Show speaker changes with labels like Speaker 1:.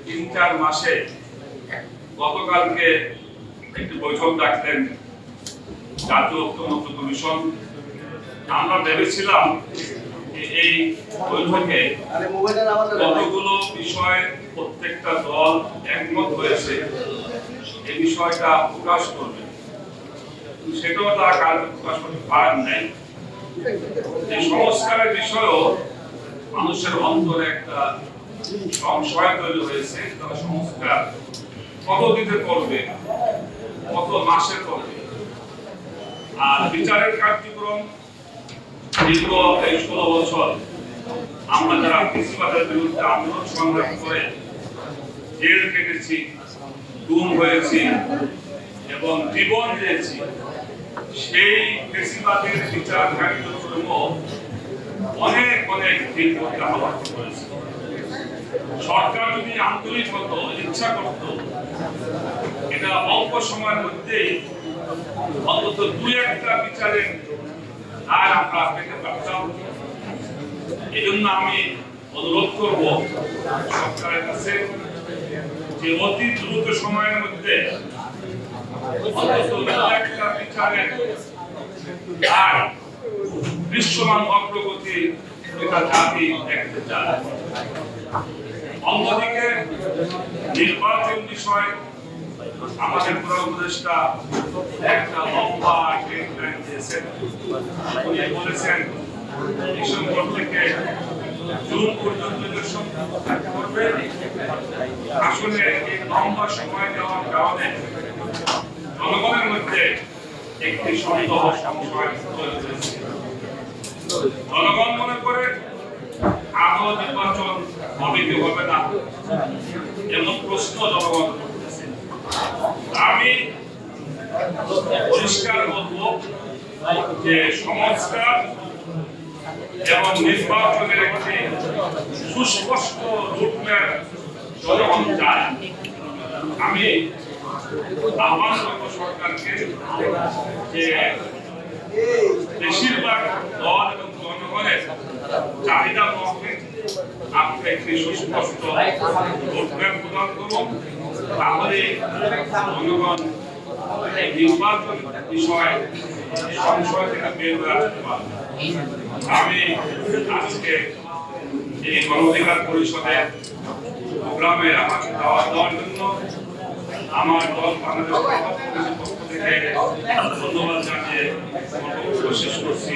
Speaker 1: 3-4 মাসে গতকালকে একটি বৈঠক ডাকলেন জাতীয় ঐক্যমত্য কমিশন। আমরা ভেবেছিলাম যে এই বৈঠকে কতগুলো বিষয় প্রত্যেকটা দল একমত হয়েছে এই বিষয়টা প্রকাশ করবে, সেটাও তারা কালকে প্রকাশ করতে পারেন নাই। এই সংস্কারের বিষয়েও মানুষের অন্তরে একটা সংশয় তৈরি হয়েছে, তারা সংস্কার কত দিতে করবে, কত মাসে করবে। আর বিচারের কার্যক্রম দীর্ঘ 16 বছর আমরা যারা ফ্যাসিবাদের বিরুদ্ধে আন্দোলন সংগ্রাম করে জেল কেটেছি, গুম হয়েছি এবং জীবন দিয়েছি, সেই ফ্যাসিবাদের বিচার কার্যক্রম অনেক অনেক দিন করতে আমরা করেছি। সরকার যদি আন্তরিক হতো, ইচ্ছা করত, এটা অল্প সময়ের মধ্যেই অন্তত 2-1টা বিচারের আর আমরা পেতে পারতাম। এই জন্য আমি অনুরোধ করব সরকারের কাছে যে অতি দ্রুত সময়ের মধ্যে অন্তত 2-1টা বিচারের আর দৃশ্যমান অগ্রগতি এটা জাতি দেখতে চায়। অন্যদিকে নির্বাচন বিষয় আমাদের পুরো উপদেষ্টা একটা লম্বা ডেডলাইন দিয়েছেন। উনি বলেছেন ডিসেম্বর থেকে জুন পর্যন্ত ইলেকশন করবে। আসলে এই লম্বা সময় দেওয়ার কারণে জনগণের মধ্যে একটি সন্দেহ সংশয় তৈরি হয়েছে। জনগণ মনে করে আদৌ নির্বাচন হবে কি হবে না, এমন প্রশ্ন জনগণ করতেছে। আমি পরিষ্কার বলবো যে সংস্কার এবং নির্বাচনের একটি সুস্পষ্ট রুটম্যাপ জনগণ চায়। আমি আহ্বান করব সরকারকে যে বেশিরভাগ দল এবং জনগণের চাহিদা মতে আপনি একটি সুস্পষ্ট রোডম্যাপ প্রদান করুন, তাহলে জনগণ এই নির্বাচন বিষয়ে সংশয় থেকে বের হয়ে আসতে পারবে। আমি আজকে এই গণঅধিকার পরিষদের প্রোগ্রামে আমাকে দাওয়াত দেওয়ার জন্য আমার দল বাংলাদেশ পক্ষ থেকে ধন্যবাদ জানিয়ে শেষ করছি।